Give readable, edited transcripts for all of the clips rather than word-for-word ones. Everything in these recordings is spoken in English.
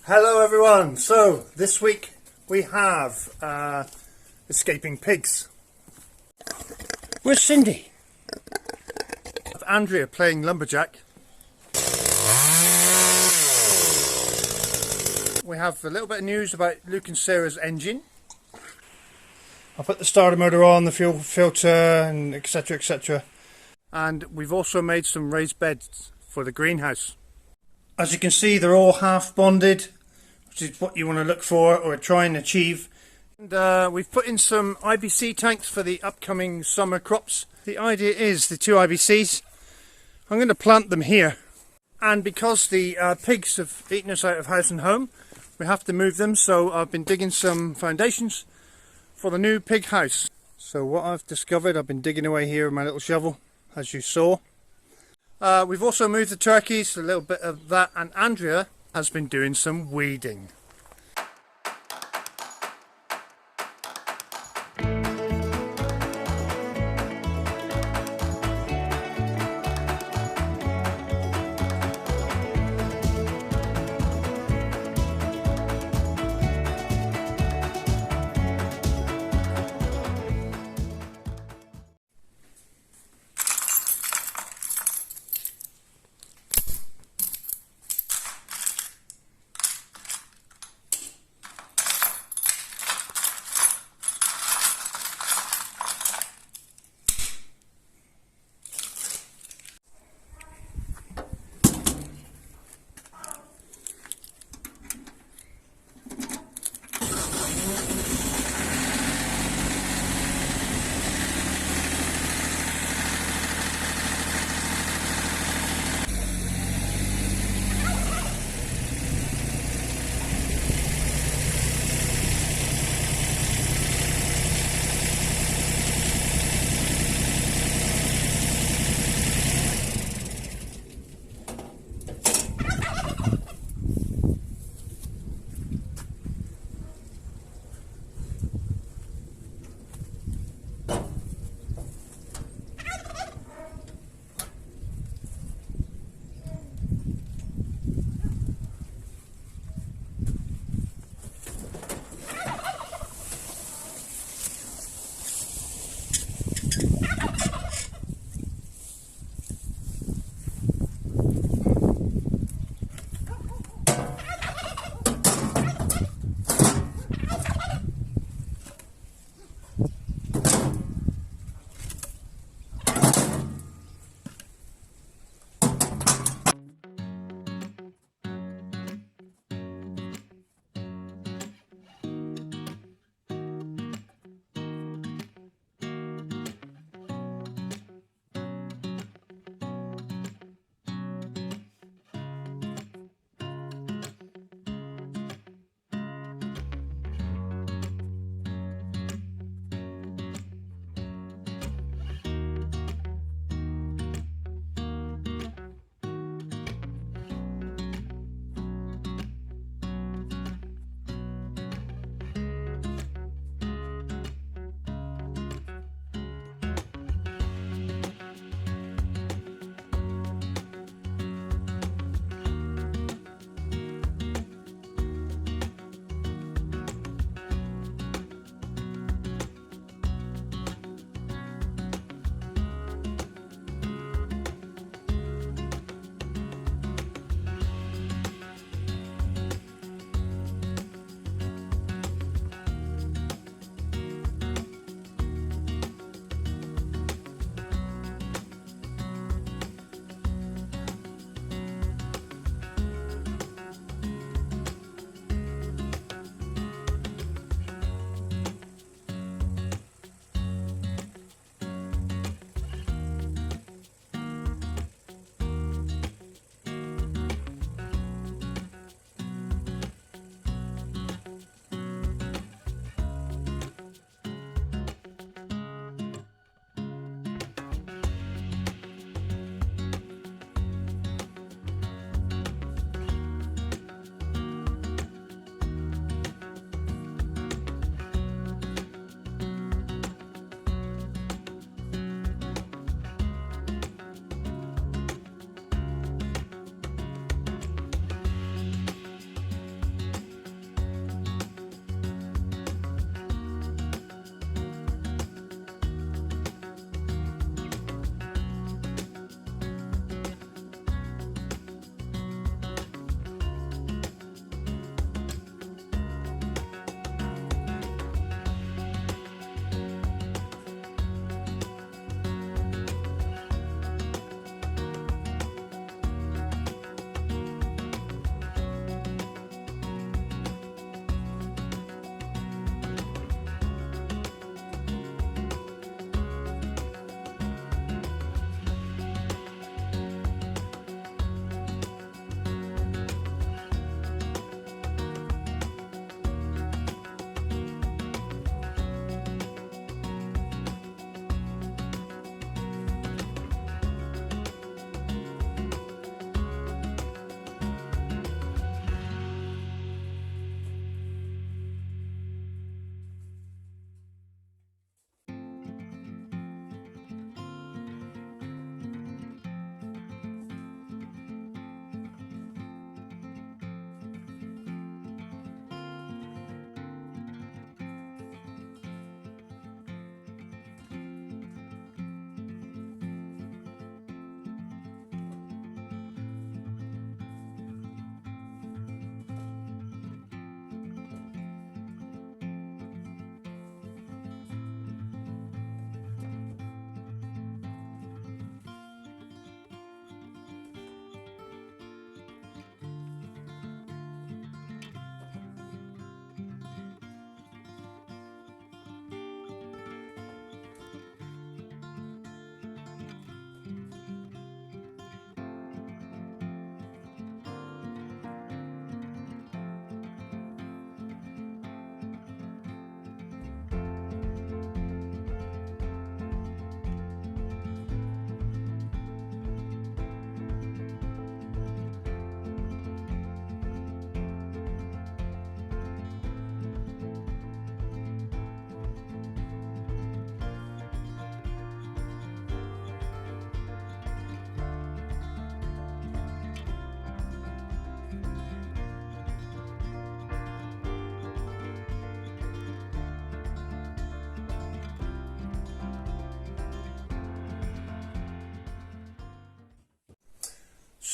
Hello everyone, so this week we have escaping pigs. Where's Cindy? Andrea playing lumberjack. We have a little bit of news about Luke and Sarah's engine. I put the starter motor on, the fuel filter, and etc, etc. And we've also made some raised beds for the greenhouse. As you can see, they're all half bonded, which is what you want to look for or try and achieve. And we've put in some IBC tanks for the upcoming summer crops. The idea is the two IBCs, I'm going to plant them here. And because the pigs have eaten us out of house and home, we have to move them. So I've been digging some foundations for the new pig house. So what I've discovered, I've been digging away here with my little shovel, as you saw. We've also moved the turkeys, a little bit of that, and Andrea has been doing some weeding.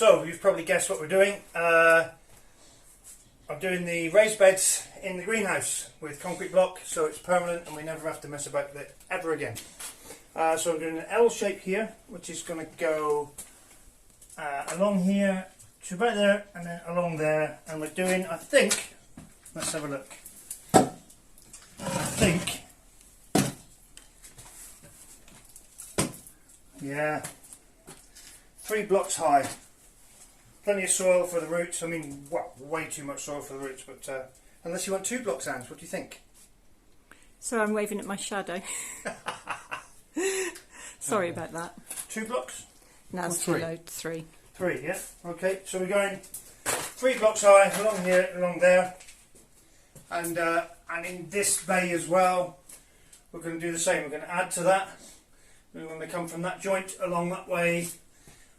So you've probably guessed what we're doing. I'm doing the raised beds in the greenhouse with concrete block, so it's permanent and we never have to mess about with it ever again. So I'm doing an L shape here, which is going to go along here to about there and then along there, and we're doing, I think, let's have a look. I think, yeah, 3 blocks high. Plenty of soil for the roots. I mean, well, way too much soil for the roots, but unless you want 2 blocks, Ange, what do you think? So I'm waving at my shadow. Sorry about that. 2 blocks? No, it's 3. 3. 3, yeah. Okay, so we're going 3 blocks high along here, along there, and in this bay as well. We're going to do the same. We're going to add to that. We're going to come from that joint along that way.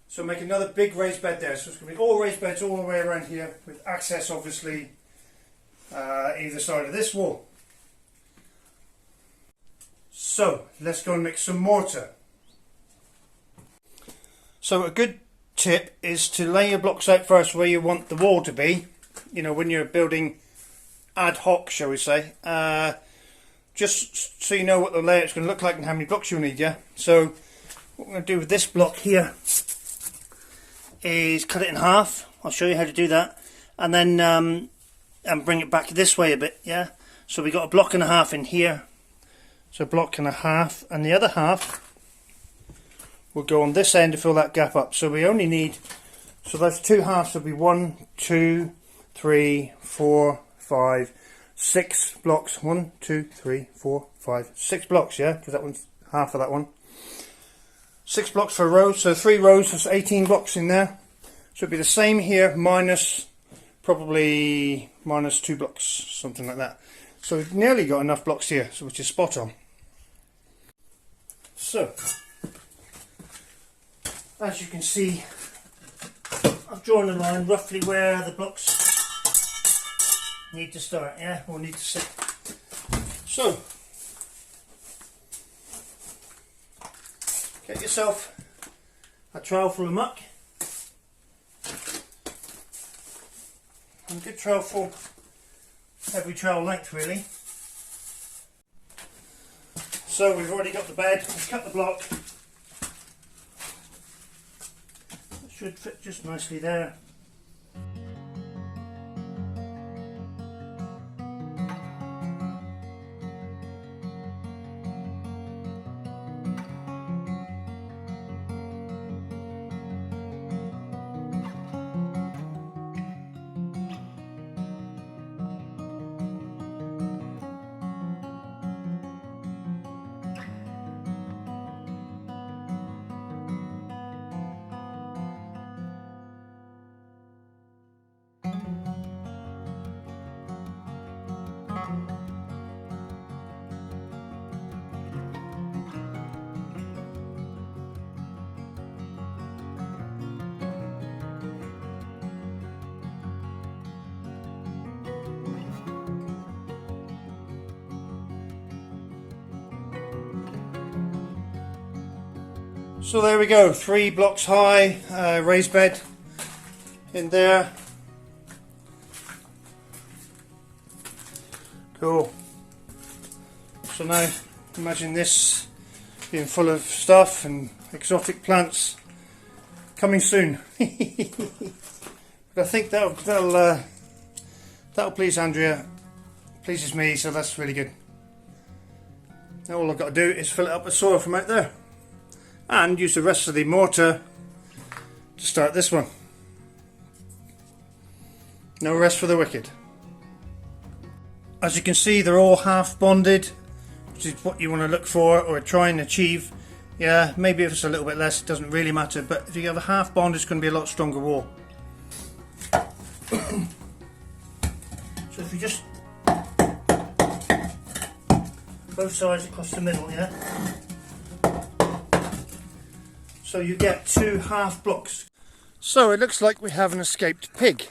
So make another big raised bed there. So it's going to be all raised beds all the way around here, with access obviously either side of this wall. So let's go and mix some mortar. So a good tip is to lay your blocks out first where you want the wall to be. You know, when you're building ad hoc, shall we say, just so you know what the layout's going to look like and how many blocks you'll need. Yeah. So what we're going to do with this block here is cut it in half. I'll show you how to do that, and then and bring it back this way a bit. Yeah. So we got a block and a half in here. So a block and a half, and the other half will go on this end to fill that gap up. So we only need, so those 2 halves will be 1, 2, 3, 4, 5, 6 blocks. 1, 2, 3, 4, 5, 6 blocks, yeah, because that one's half of that one. 6 blocks for a row, so 3 rows, there's 18 blocks in there. So it'll be the same here, minus, probably minus 2 blocks, something like that. So we've nearly got enough blocks here, so which is spot on. So, as you can see, I've drawn a line roughly where the blocks need to start, yeah, or need to sit. So, get yourself a trowel full of muck, and a good trowel full, every trowel length really. So we've already got the bed, we've cut the block. It should fit just nicely there. So there we go, 3 blocks high, raised bed in there. Cool. So now imagine this being full of stuff and exotic plants coming soon. But I think that'll please Andrea, pleases me, so that's really good. Now all I've got to do is fill it up with soil from out there, and use the rest of the mortar to start this one. No rest for the wicked. As you can see, they're all half bonded, which is what you want to look for or try and achieve. Yeah, maybe if it's a little bit less, it doesn't really matter, but if you have a half bond, it's going to be a lot stronger wall. So if you just both sides across the middle, yeah, so you get 2 half blocks. So it looks like we have an escaped pig,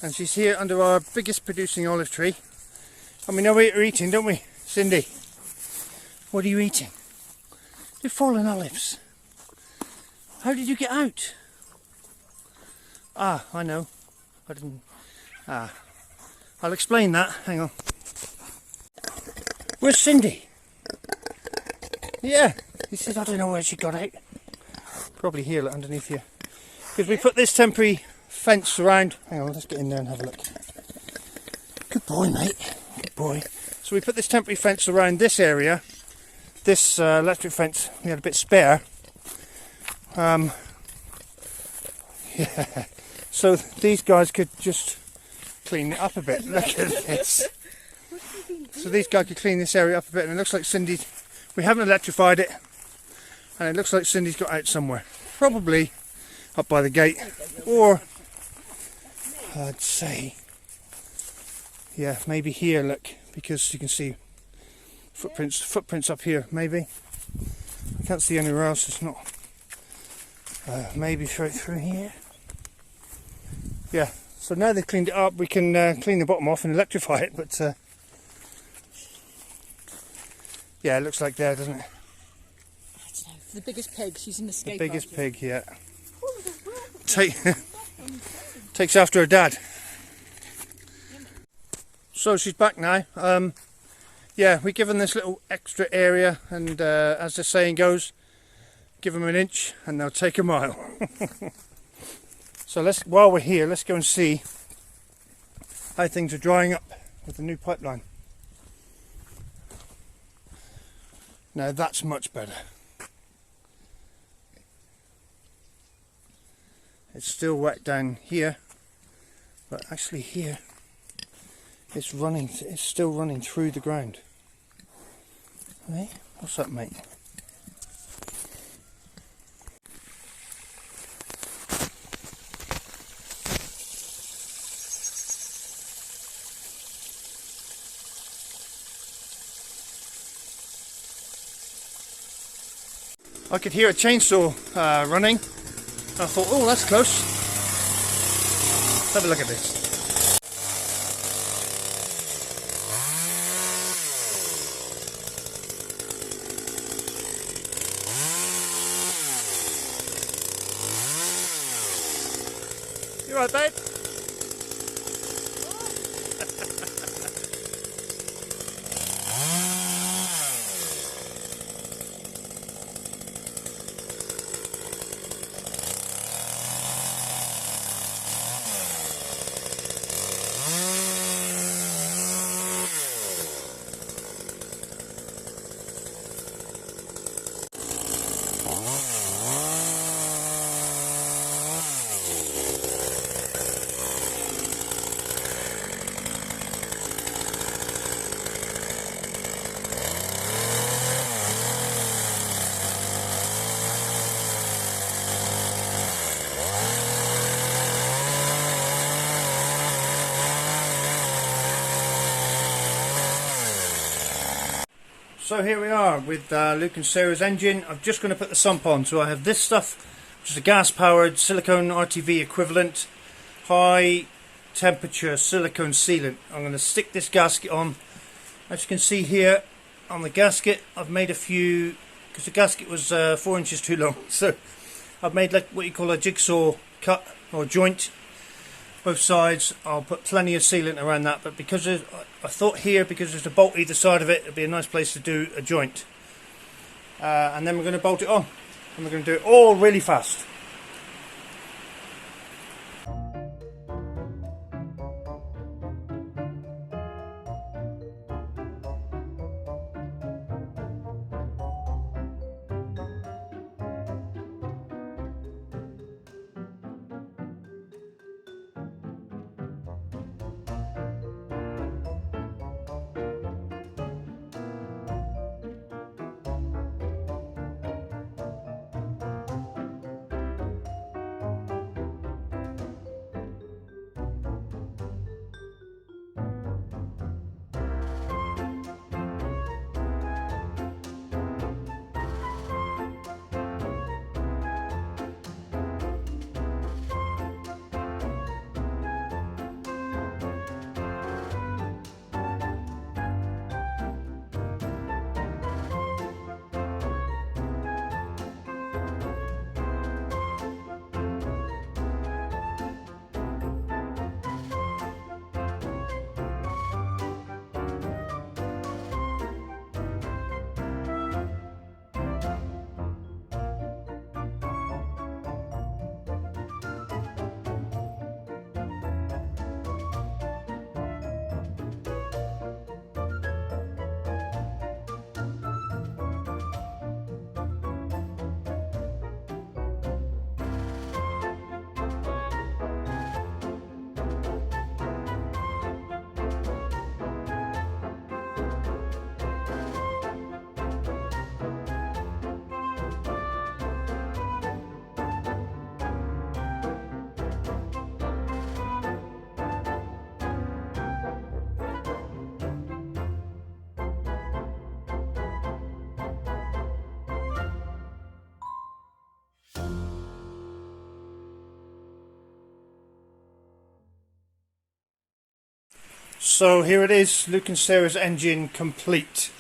and she's here under our biggest producing olive tree, and we know what you're eating, don't we, Cindy? What are you eating? They're fallen olives. How did you get out? Ah, I know. I didn't. Ah. I'll explain that. Hang on. Where's Cindy? Yeah. He said, I don't know where she got out. Probably here, look, underneath here. Because we put this temporary fence around. Hang on, let's get in there and have a look. Good boy, mate. Good boy. So we put this temporary fence around this area. This electric fence, we had a bit spare. Yeah. So these guys could just clean it up a bit. Look at this. So these guys could clean this area up a bit, and it looks like Cindy. We haven't electrified it, and it looks like Cindy's got out somewhere. Probably up by the gate, or I'd say, yeah, maybe here. Look, because you can see footprints up here. Maybe I can't see anywhere else. It's not. Maybe straight through here. Yeah. So now they've cleaned it up, we can clean the bottom off and electrify it. But yeah, it looks like there, doesn't it? I don't know. For the biggest pig, she's an escape. The biggest pig, yeah. Takes after her dad. So she's back now. Yeah, we give them this little extra area, and as the saying goes, give them an inch and they'll take a mile. So while we're here, let's go and see how things are drying up with the new pipeline. Now that's much better. It's still wet down here, but actually here it's still running through the ground. Hey, what's up, mate? I could hear a chainsaw running. I thought, oh, that's close. Let's have a look at this. You right, babe? So here we are with Luke and Sarah's engine. I'm just going to put the sump on. So I have this stuff, which is a gas powered silicone RTV equivalent, high temperature silicone sealant. I'm going to stick this gasket on. As you can see here on the gasket, I've made a few, because the gasket was 4 inches too long. So I've made like what you call a jigsaw cut or joint. Both sides. I'll put plenty of sealant around that, but because I thought here, because there's a bolt either side of it, it'd be a nice place to do a joint. And then we're going to bolt it on, and we're going to do it all really fast. So here it is, Luke and Sarah's engine complete.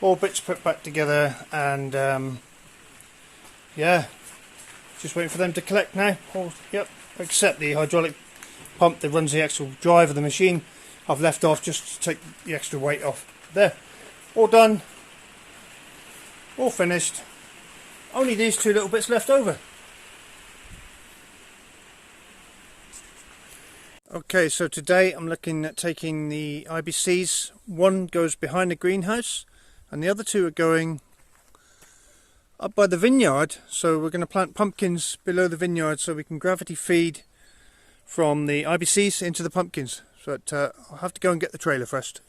All bits put back together, and yeah, just waiting for them to collect now. Yep, except the hydraulic pump that runs the actual drive of the machine I've left off just to take the extra weight off. There, all done, all finished. Only these two little bits left over. Okay, so today I'm looking at taking the IBCs. One goes behind the greenhouse and the other two are going up by the vineyard. So we're going to plant pumpkins below the vineyard so we can gravity feed from the IBCs into the pumpkins. But I'll have to go and get the trailer first.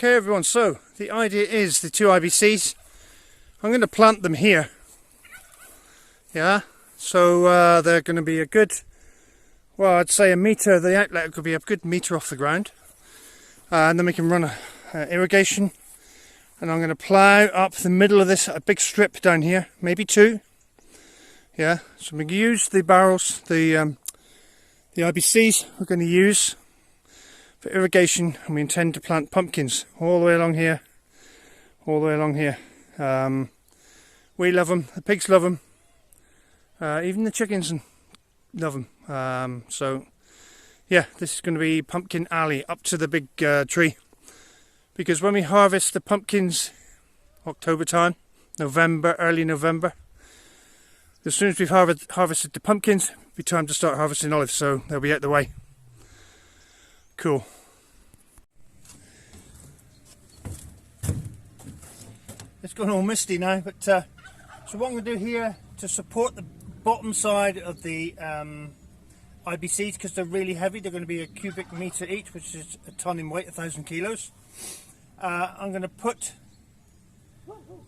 Okay everyone, so the idea is the two IBCs, I'm going to plant them here. Yeah, so they're going to be a good, well, I'd say a metre, the outlet could be a good metre off the ground. And then we can run irrigation. And I'm going to plough up the middle of this, a big strip down here, maybe two. Yeah, so we can use the barrels, the IBCs we're going to use for irrigation, and we intend to plant pumpkins all the way along here, all the way along here. We love them, the pigs love them, even the chickens love them. So yeah, this is going to be pumpkin alley up to the big tree, because when we harvest the pumpkins October time, November, early November, as soon as we've harvested the pumpkins, it'll be time to start harvesting olives, so they'll be out the way. Cool. It's gone all misty now, but so what I'm going to do here to support the bottom side of the IBCs, because they're really heavy, they're going to be a cubic metre each, which is a tonne in weight, 1,000 kilos. I'm going to put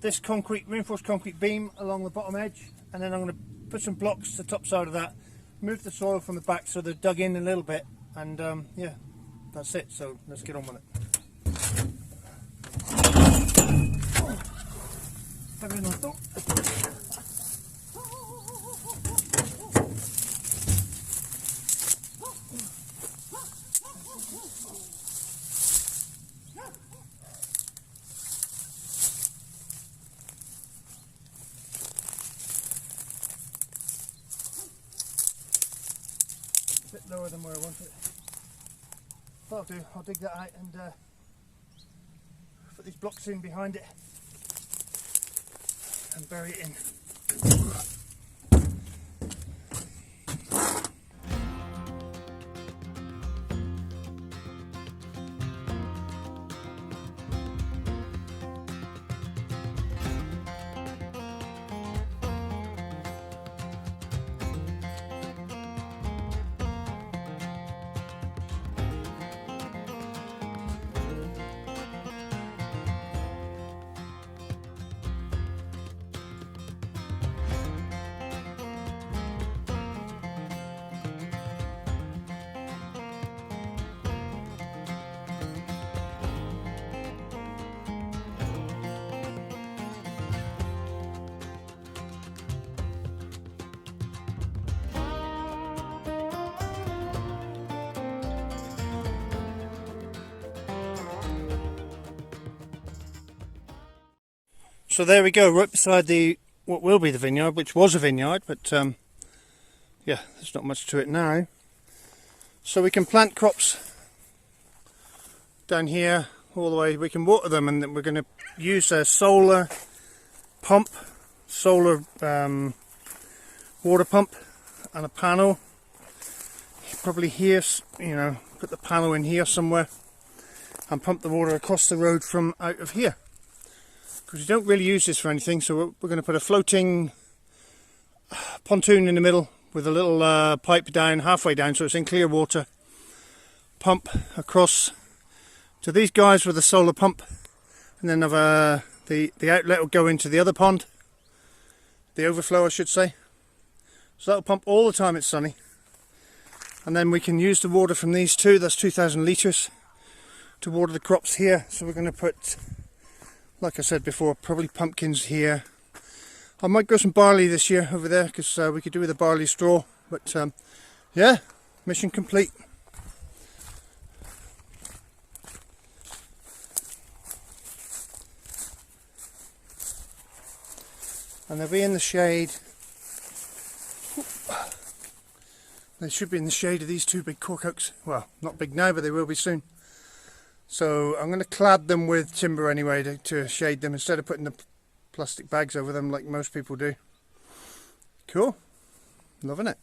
this reinforced concrete beam along the bottom edge, and then I'm going to put some blocks to the top side of that, move the soil from the back so they're dug in a little bit, and yeah, that's it. So let's get on with it. Heavier than I thought. A bit lower than where I want it. That'll do. I'll dig that out and put these blocks in behind it and bury it in. So there we go, right beside what will be the vineyard, which was a vineyard, but yeah, there's not much to it now. So we can plant crops down here all the way. We can water them, and then we're going to use a solar pump, solar water pump, and a panel. Probably here, you know, put the panel in here somewhere and pump the water across the road from out of here. Because we don't really use this for anything, so we're going to put a floating pontoon in the middle with a little pipe down, halfway down, so it's in clear water. Pump across to these guys with a solar pump, and then have the outlet will go into the other pond, the overflow I should say. So that'll pump all the time it's sunny, and then we can use the water from these two, that's 2,000 litres, to water the crops here. So we're going to put, like I said before, probably pumpkins here. I might grow some barley this year over there, because we could do with a barley straw. But yeah, mission complete. And they'll be in the shade. They should be in the shade of these two big cork oaks. Well, not big now, but they will be soon. So I'm going to clad them with timber anyway to shade them, instead of putting the plastic bags over them like most people do. Cool. Loving it.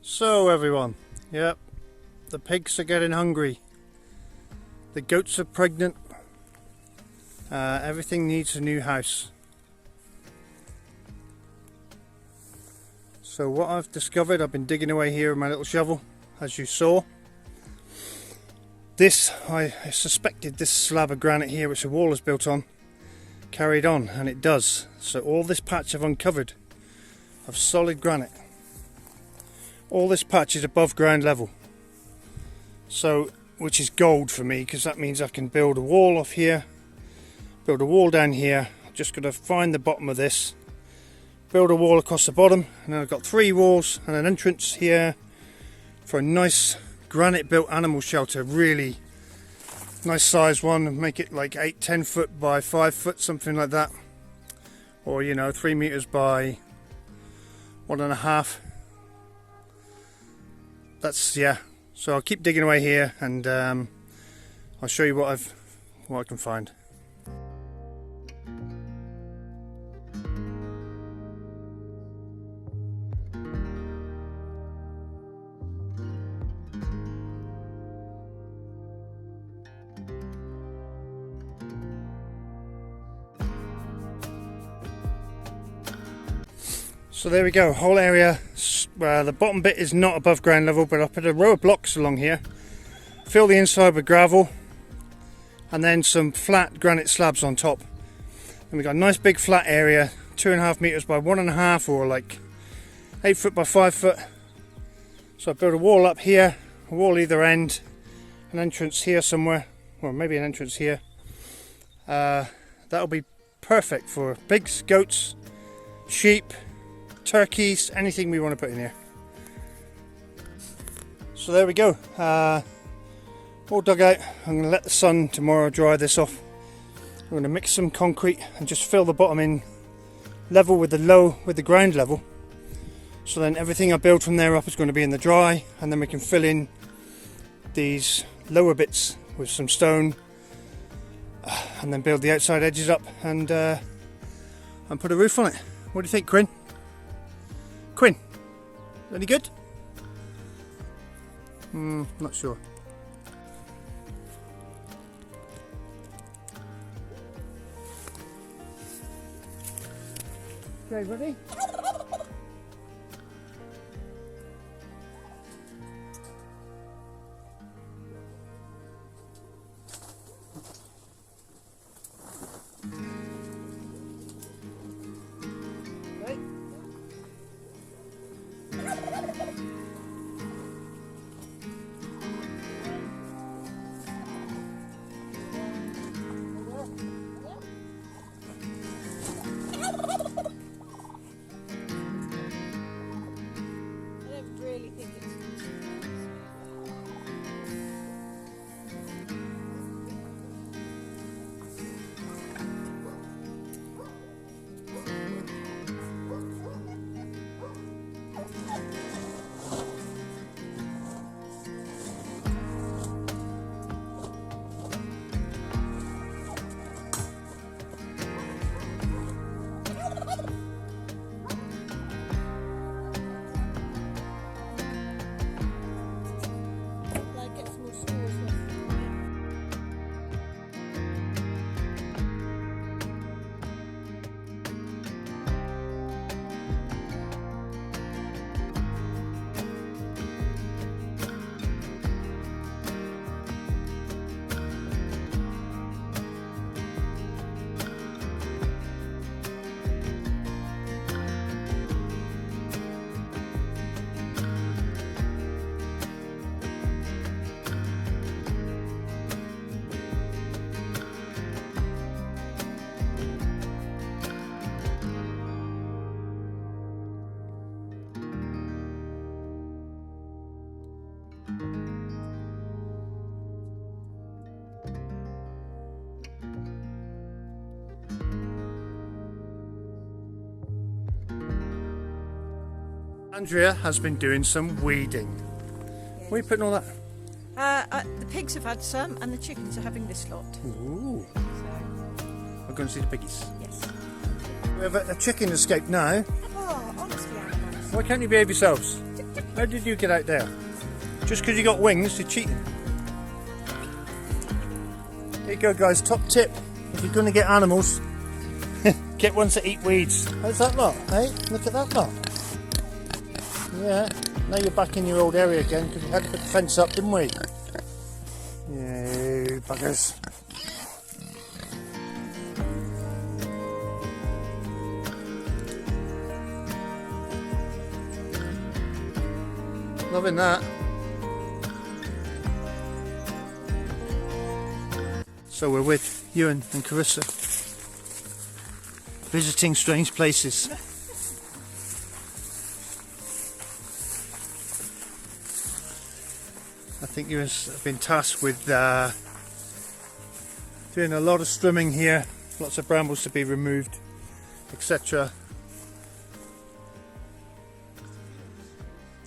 So everyone, yep, the pigs are getting hungry, the goats are pregnant, everything needs a new house. So what I've discovered, I've been digging away here with my little shovel, as you saw. This, I suspected this slab of granite here, which the wall is built on, carried on, and it does. So all this patch I've uncovered of solid granite. All this patch is above ground level. So, which is gold for me, because that means I can build a wall off here, build a wall down here. I've just got to find the bottom of this, build a wall across the bottom, and then I've got 3 walls and an entrance here for a nice granite built animal shelter. Really nice size one, and make it like 8-10 foot by 5 foot, something like that, or 3 meters by 1.5. That's, yeah. So I'll keep digging away here, and I'll show you what I can find. So there we go, whole area. The bottom bit is not above ground level, but I put a row of blocks along here, fill the inside with gravel, and then some flat granite slabs on top. And we've got a nice big flat area, 2.5 meters by 1.5, or like 8 foot by 5 foot. So I built a wall up here, a wall either end, an entrance here somewhere, or maybe an entrance here. That'll be perfect for pigs, goats, sheep, turkeys, anything we want to put in here. So there we go, all dug out. I'm going to let the sun tomorrow dry this off. I'm going to mix some concrete and just fill the bottom in level with the ground level, so then everything I build from there up is going to be in the dry, and then we can fill in these lower bits with some stone, and then build the outside edges up, and put a roof on it. What do you think, Quinn? Quinn, any good? Not sure. Okay, ready? Andrea has been doing some weeding. Yes. Where are you putting all that? The pigs have had some, and the chickens are having this lot. Ooh. So. We're going to see the piggies. Yes. We have a chicken escape now. Oh, honestly, animals. Why can't you behave yourselves? How did you get out there? Just because you got wings, you're cheating. There you go, guys. Top tip: if you're going to get animals, get ones that eat weeds. How's that lot? Hey, look at that lot. Yeah. Now you're back in your old area again because we had to put the fence up, didn't we? You buggers. Loving that. So we're with Ewan and Carissa, visiting strange places. I think Ewan's been tasked with doing a lot of strimming here, lots of brambles to be removed, etc.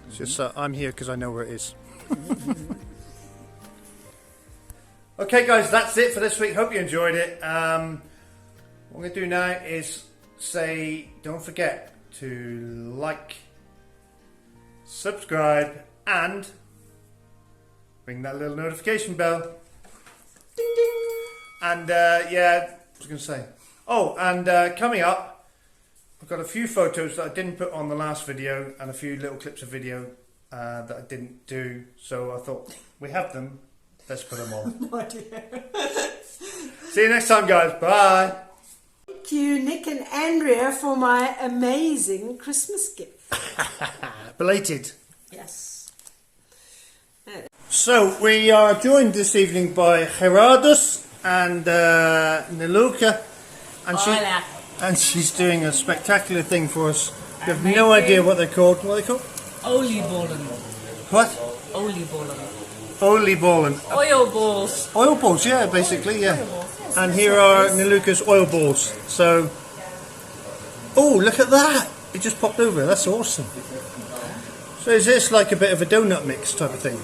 It's just I'm here because I know where it is. Okay guys, that's it for this week. Hope you enjoyed it. What I'm going to do now is say don't forget to like, subscribe and ring that little notification bell. Ding ding. And yeah, what was I going to say? Oh, and coming up, I've got a few photos that I didn't put on the last video and a few little clips of video that I didn't do. So I thought we have them. Let's put them on. No idea. See you next time, guys. Bye. Thank you, Nick and Andrea, for my amazing Christmas gift. Belated. Yes. So we are joined this evening by Gerardus and Niluka, and she's doing a spectacular thing for us. You have no idea what they're called. What are they called? Oliebollen. What? Oliebollen. Oliebollen. Oil balls. Oil balls, yeah, basically, yeah. And here are Niluka's oil balls. So, oh, look at that! It just popped over. That's awesome. So is this like a bit of a donut mix type of thing?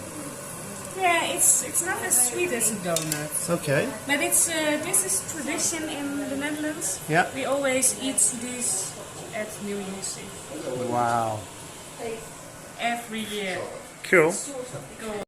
Yeah, it's not as sweet as a donut. Okay. But it's this is tradition in the Netherlands. Yeah. We always eat this at New Year's Eve. Wow. Every year. Cool. Go